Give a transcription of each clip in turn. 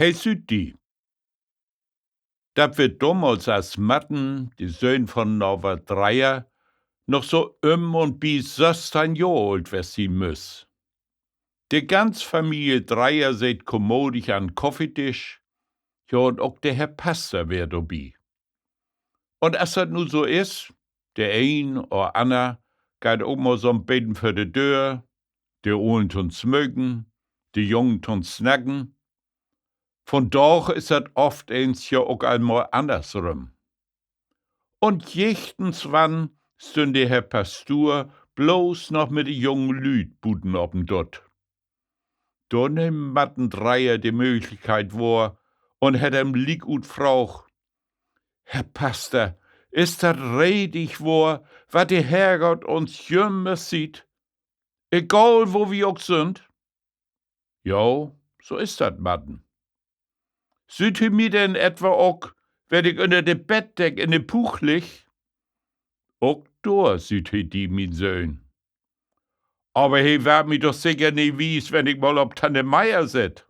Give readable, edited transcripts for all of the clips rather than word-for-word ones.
Hey Südi, dat wir damals als Matten, die Söhn von Norbert Dreier, noch so und bis 16 Jahr alt wär sie müss. Die ganz Familie Dreier seht kommodig an Kaffeetisch, ja und auch der Herr Pastor wär dabei. Und as dat nu so is, der ein oder Anna geht auch mal so ein bisschen für die Tür, der Ohren tun smögen, die Jungen tun snacken. Von doch is dat oft eins ja auch einmal andersrum. Und jechtens wann stünde Herr Pastor bloß noch mit de jungen Lüd Buden ob'n Dott. Da nehm Matten Dreier die Möglichkeit wahr und hätt lieg ut frauch. Herr Pastor, ist dat redig wahr, wat der Herrgott uns jümmer sieht? Egal wo wir auch sind? Jo, so ist dat, Matten. Süd ihr mir denn etwa auch, werd ich unter de Bettdeck in de Puch lig? Auch da süd ihr die, min Söhn. Aber he werd mi doch sicher nie wies, wenn ich mal ob Tante Meier sit.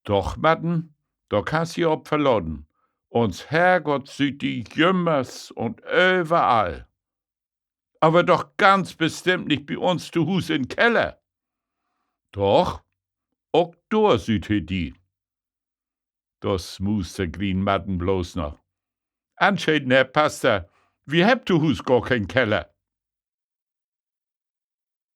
Doch, Matten, da kannst du ob verladen. Uns Herrgott süd die jümmers und überall. Aber doch ganz bestimmt nicht bei uns zu Hus in Keller. Doch, auch da süd ihr die. Das muss der Green Matten bloß noch. Anscheinend, Herr Pastor, wir habt zu Hus gar kein Keller.